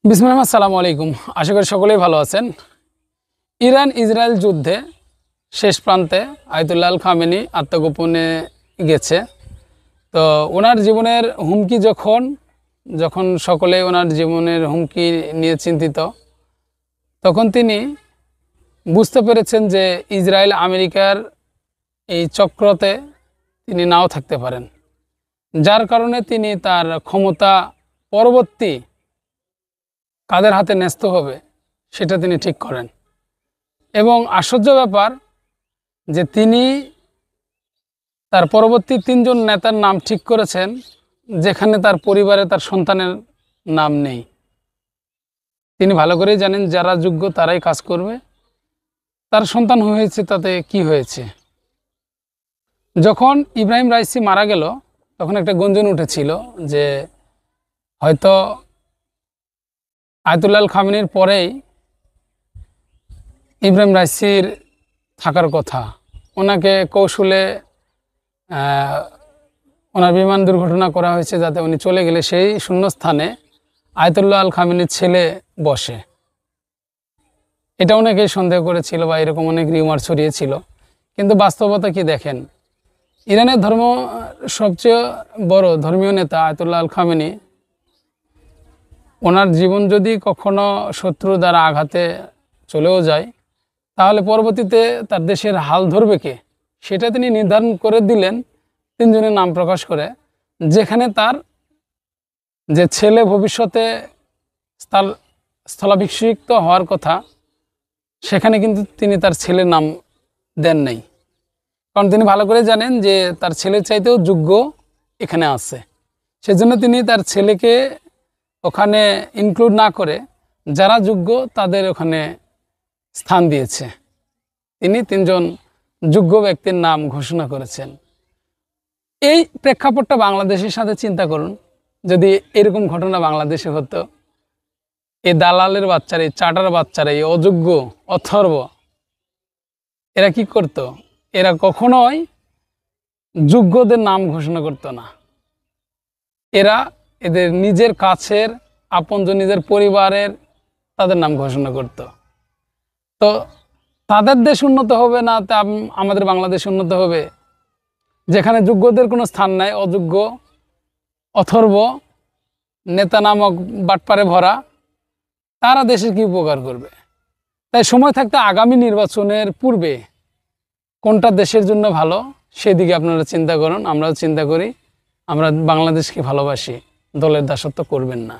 বিসমিল্লাহ, আসসালামু আলাইকুম। আশা করি সকলেই ভালো আছেন। ইরান ইসরায়েল যুদ্ধে শেষ প্রান্তে আয়াতুল্লাহ আল খামেনি আত্মগোপনে গেছে। তো ওনার জীবনের হুমকি যখন সকলে ওনার জীবনের হুমকি নিয়ে চিন্তিত, তখন তিনি বুঝতে পেরেছেন যে ইসরায়েল আমেরিকার এই চক্রতে তিনি নাও থাকতে পারেন, যার কারণে তিনি তার ক্ষমতা পরবর্তী কাদের হাতে ন্যস্ত হবে সেটা তিনি ঠিক করেন। এবং আশ্চর্য ব্যাপার যে তিনি তার পরবর্তী 3 জন নেতার নাম ঠিক করেছেন, যেখানে তার পরিবারে তার সন্তানের নাম নেই। তিনি ভালো করেই জানেন যারা যোগ্য তারাই কাজ করবে। তার সন্তান হয়েছে, তাতে কি হয়েছে? যখন ইব্রাহিম রাইসি মারা গেল, তখন একটা গুঞ্জন উঠেছিল যে হয়তো আয়াতুল্লাহ আল খামেনির পরেই ইব্রাহিম রাইসির থাকার কথা। ওনাকে কৌশলে ওনার বিমান দুর্ঘটনা করা হয়েছে, যাতে উনি চলে গেলে সেই শূন্যস্থানে আয়াতুল্লাহ আল খামেনির ছেলে বসে। এটা অনেকেই সন্দেহ করেছিল বা এরকম অনেক রিউমার ছড়িয়েছিল। কিন্তু বাস্তবতা কি দেখেন, ইরানের সবচেয়ে বড় ধর্মীয় নেতা আয়াতুল্লাহ আল খামেনি, ওনার জীবন যদি কখনো শত্রু দ্বারা আঘাতে চলেও যায়, তাহলে পরবর্তীতে তার দেশের হাল ধরবে কে, সেটা তিনি নির্ধারণ করে দিলেন 3 জনের নাম প্রকাশ করে। যেখানে তার যে ছেলে ভবিষ্যতে স্থলাভিষিক্ত হওয়ার কথা, সেখানে কিন্তু তিনি তার ছেলের নাম দেন নাই। কারণ তিনি ভালো করে জানেন যে তার ছেলের চাইতেও যোগ্য এখানে আছে। সেজন্য তিনি তার ছেলেকে ওখানে ইনক্লুড না করে যারা যোগ্য তাদের ওখানে স্থান দিয়েছে। তিনি 3 জন যোগ্য ব্যক্তির নাম ঘোষণা করেছেন। এই প্রেক্ষাপটটা বাংলাদেশের সাথে চিন্তা করুন, যদি এরকম ঘটনা বাংলাদেশে হতো। এই দালালের বাচ্চারা, এই চাটার বাচ্চারা, এই অযোগ্য অথর্ব, এরা কি করত? এরা কখনোই যোগ্যদের নাম ঘোষণা করত না। এরা এদের নিজের কাছের আপনজন, নিজের পরিবারের তাদের নাম ঘোষণা করত। তো তাদের দেশ উন্নত হবে না, তা আমাদের বাংলাদেশ উন্নত হবে? যেখানে যোগ্যদের কোনো স্থান নাই, অযোগ্য অথর্ব নেতা নামক বাটপারে ভরা, তারা দেশের কি উপকার করবে? তাই সময় থাকতে আগামী নির্বাচনের পূর্বে কোনটা দেশের জন্য ভালো সেদিকে আপনারা চিন্তা করুন। আমরাও চিন্তা করি। আমরা বাংলাদেশকে ভালোবাসি, দলের দাসত্ব করবেন না।